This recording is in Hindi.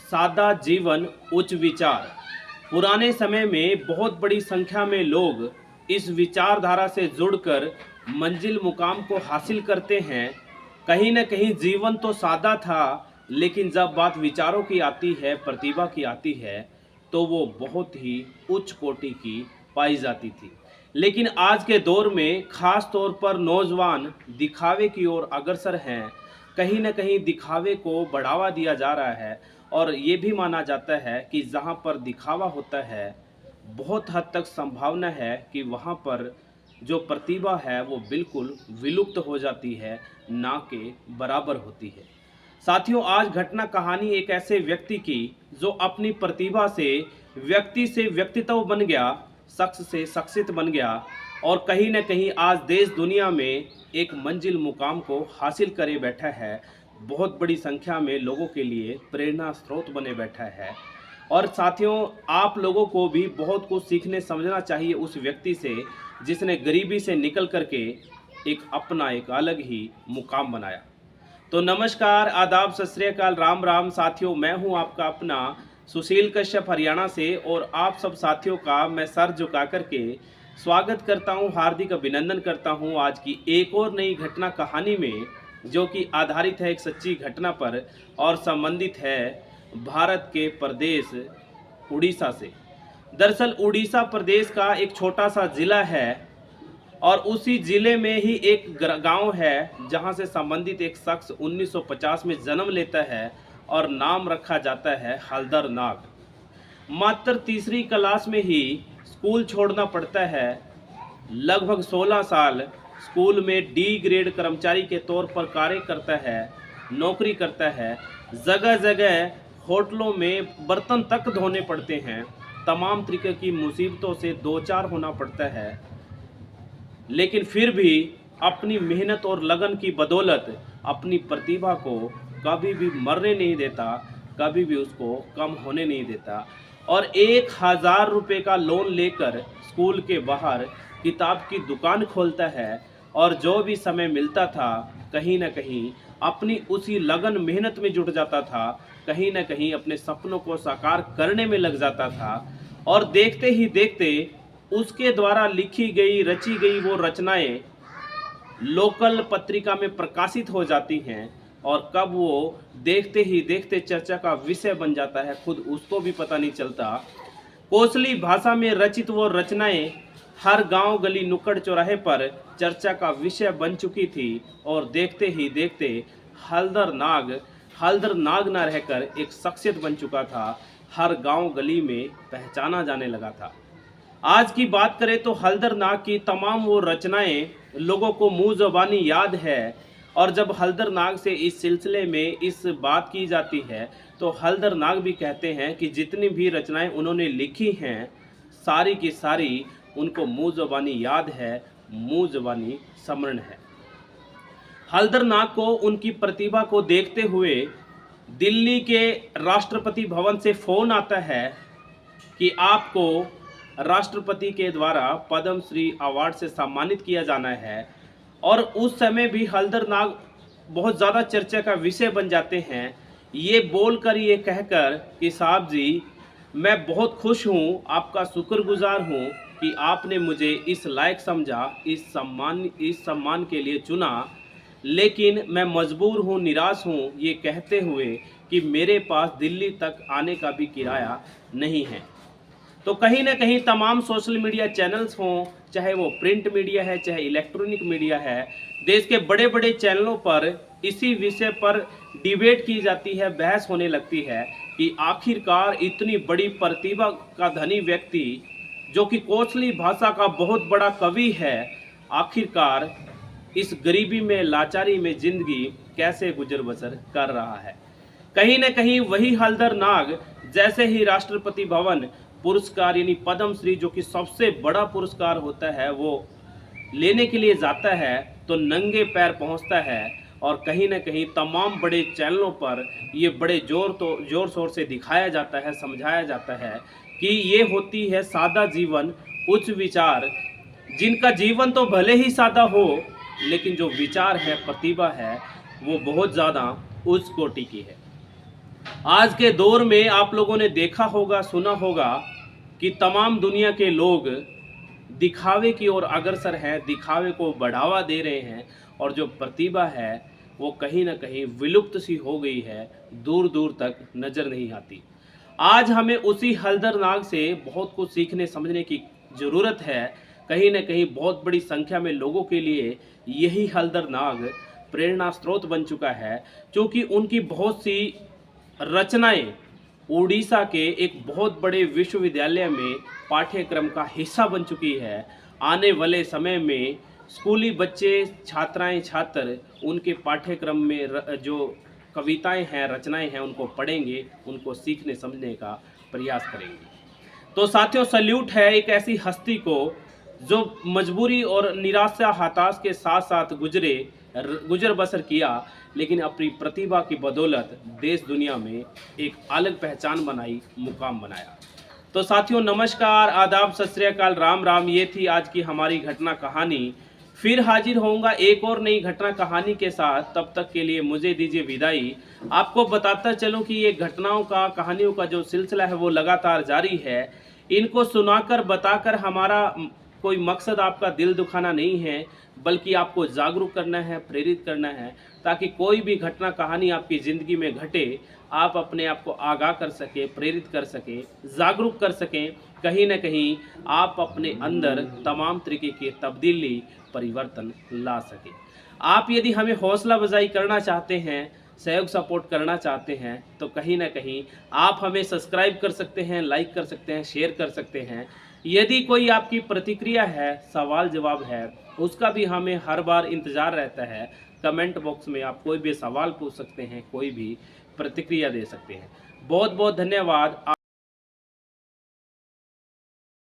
सादा जीवन उच्च विचार। पुराने समय में बहुत बड़ी संख्या में लोग इस विचारधारा से जुड़कर मंजिल मुकाम को हासिल करते हैं। कहीं न कहीं जीवन तो सादा था, लेकिन जब बात विचारों की आती है, प्रतिभा की आती है, तो वो बहुत ही उच्च कोटि की पाई जाती थी। लेकिन आज के दौर में खास तौर पर नौजवान दिखावे की ओर अग्रसर हैं। कहीं न कहीं दिखावे को बढ़ावा दिया जा रहा है और ये भी माना जाता है कि जहाँ पर दिखावा होता है, बहुत हद तक संभावना है कि वहाँ पर जो प्रतिभा है वो बिल्कुल विलुप्त हो जाती है, ना के बराबर होती है। साथियों, आज घटना कहानी एक ऐसे व्यक्ति की जो अपनी प्रतिभा से व्यक्तित्व बन गया, शख्स से शख्सियत बन गया और कहीं न कहीं आज देश दुनिया में एक मंजिल मुकाम को हासिल करे बैठा है। बहुत बड़ी संख्या में लोगों के लिए प्रेरणा स्रोत बने बैठा है। और साथियों, आप लोगों को भी बहुत कुछ सीखने समझना चाहिए उस व्यक्ति से जिसने गरीबी से निकल करके एक अलग ही मुकाम बनाया। तो नमस्कार, आदाब, सत श्री अकाल, राम राम साथियों। मैं हूं आपका अपना सुशील कश्यप हरियाणा से और आप सब साथियों का मैं सर झुका करके स्वागत करता हूं, हार्दिक अभिनंदन करता हूं आज की एक और नई घटना कहानी में, जो कि आधारित है एक सच्ची घटना पर और संबंधित है भारत के प्रदेश उड़ीसा से। दरअसल उड़ीसा प्रदेश का एक छोटा सा ज़िला है और उसी ज़िले में ही एक गांव है जहां से संबंधित एक शख्स 1950 में जन्म लेता है और नाम रखा जाता है हल्दर नाग। मात्र तीसरी क्लास में ही स्कूल छोड़ना पड़ता है। लगभग 16 साल स्कूल में डी ग्रेड कर्मचारी के तौर पर कार्य करता है, नौकरी करता है। जगह जगह होटलों में बर्तन तक धोने पड़ते हैं। तमाम तरीके की मुसीबतों से दो चार होना पड़ता है, लेकिन फिर भी अपनी मेहनत और लगन की बदौलत अपनी प्रतिभा को कभी भी मरने नहीं देता, कभी भी उसको कम होने नहीं देता और 1000 रुपये का लोन लेकर स्कूल के बाहर किताब की दुकान खोलता है और जो भी समय मिलता था कहीं ना कहीं अपनी उसी लगन मेहनत में जुट जाता था, कहीं ना कहीं अपने सपनों को साकार करने में लग जाता था। और देखते ही देखते उसके द्वारा लिखी गई रची गई वो रचनाएं लोकल पत्रिका में प्रकाशित हो जाती हैं और कब वो देखते ही देखते चर्चा का विषय बन जाता है, खुद उसको भी पता नहीं चलता। कोसली भाषा में रचित वो रचनाएं हर गांव गली नुक्कड़ चौराहे पर चर्चा का विषय बन चुकी थी और देखते ही देखते हल्दर नाग ना रहकर एक शख्सियत बन चुका था, हर गांव गली में पहचाना जाने लगा था। आज की बात करें तो हल्दर नाग की तमाम वो रचनाएं लोगों को मुँह ज़बानी याद है और जब हल्दर नाग से इस सिलसिले में इस बात की जाती है तो हल्दर नाग भी कहते हैं कि जितनी भी रचनाएं उन्होंने लिखी हैं सारी की सारी उनको मुँह ज़बानी याद है, मुँह ज़बानी स्मरण है। हल्दर नाग को उनकी प्रतिभा को देखते हुए दिल्ली के राष्ट्रपति भवन से फ़ोन आता है कि आपको राष्ट्रपति के द्वारा पद्म श्री अवार्ड से सम्मानित किया जाना है। और उस समय भी हल्दर नाग बहुत ज़्यादा चर्चा का विषय बन जाते हैं, ये बोलकर ये कहकर कि साहब जी, मैं बहुत खुश हूँ, आपका शुक्रगुजार हूँ कि आपने मुझे इस लायक समझा, इस सम्मान के लिए चुना, लेकिन मैं मजबूर हूँ, निराश हूँ, ये कहते हुए कि मेरे पास दिल्ली तक आने का भी किराया नहीं है। तो कहीं ना कहीं तमाम सोशल मीडिया चैनल्स हों, चाहे वो प्रिंट मीडिया है, चाहे इलेक्ट्रॉनिक मीडिया है, देश के बड़े बड़े चैनलों पर इसी विषय पर डिबेट की जाती है, बहस होने लगती है कि आखिरकार इतनी बड़ी प्रतिभा का धनी व्यक्ति जो कि कोसली भाषा का बहुत बड़ा कवि है, आखिरकार इस गरीबी में, लाचारी में जिंदगी कैसे गुजर बसर कर रहा है। कहीं ना कहीं वही हल्दर नाग जैसे ही राष्ट्रपति भवन पुरस्कार यानी पद्म श्री, जो कि सबसे बड़ा पुरस्कार होता है, वो लेने के लिए जाता है तो नंगे पैर पहुंचता है और कहीं ना कहीं तमाम बड़े चैनलों पर ये बड़े जोर शोर से दिखाया जाता है, समझाया जाता है कि ये होती है सादा जीवन उच्च विचार, जिनका जीवन तो भले ही सादा हो लेकिन जो विचार है, प्रतिभा है, वो बहुत ज़्यादा उच्च कोटि की है। आज के दौर में आप लोगों ने देखा होगा, सुना होगा कि तमाम दुनिया के लोग दिखावे की ओर अग्रसर हैं, दिखावे को बढ़ावा दे रहे हैं और जो प्रतिभा है वो कहीं न कहीं विलुप्त सी हो गई है, दूर-दूर तक नज़र नहीं आती। आज हमें उसी हल्दर नाग से बहुत कुछ सीखने समझने की ज़रूरत है। कहीं न कहीं बहुत बड़ी संख्या में लोगों के लिए यही हल्दर नाग प्रेरणा स्रोत बन चुका है, क्योंकि उनकी बहुत सी रचनाएँ उड़ीसा के एक बहुत बड़े विश्वविद्यालय में पाठ्यक्रम का हिस्सा बन चुकी है। आने वाले समय में स्कूली बच्चे, छात्राएँ, छात्र उनके पाठ्यक्रम में जो कविताएँ हैं, रचनाएँ हैं, उनको पढ़ेंगे, उनको सीखने समझने का प्रयास करेंगे। तो साथियों, सैल्यूट है एक ऐसी हस्ती को जो मजबूरी और निराशा हताश के साथ साथ गुजर बसर किया, लेकिन अपनी प्रतिभा की बदौलत देश दुनिया में एक अलग पहचान बनाई, मुकाम बनाया। तो साथियों, नमस्कार, आदाब, सत श्री अकाल, राम राम। ये थी आज की हमारी घटना कहानी। फिर हाजिर होऊंगा एक और नई घटना कहानी के साथ। तब तक के लिए मुझे दीजिए विदाई। आपको बताता चलूं कि ये घटनाओं का, कहानियों का जो सिलसिला है वो लगातार जारी है। इनको सुनाकर, बताकर हमारा कोई मकसद आपका दिल दुखाना नहीं है, बल्कि आपको जागरूक करना है, प्रेरित करना है, ताकि कोई भी घटना कहानी आपकी ज़िंदगी में घटे, आप अपने आप को आगाह कर सकें, प्रेरित कर सकें, जागरूक कर सकें। कहीं न कहीं आप अपने अंदर तमाम तरीके की तब्दीली, परिवर्तन ला सकें। आप यदि हमें हौसला अफ़ज़ाई करना चाहते हैं, सहयोग सपोर्ट करना चाहते हैं, तो कहीं न कहीं आप हमें सब्सक्राइब कर सकते हैं, लाइक कर सकते हैं, शेयर कर सकते हैं। यदि कोई आपकी प्रतिक्रिया है, सवाल जवाब है, उसका भी हमें हर बार इंतज़ार रहता है। कमेंट बॉक्स में आप कोई भी सवाल पूछ सकते हैं, कोई भी प्रतिक्रिया दे सकते हैं। बहुत-बहुत धन्यवाद।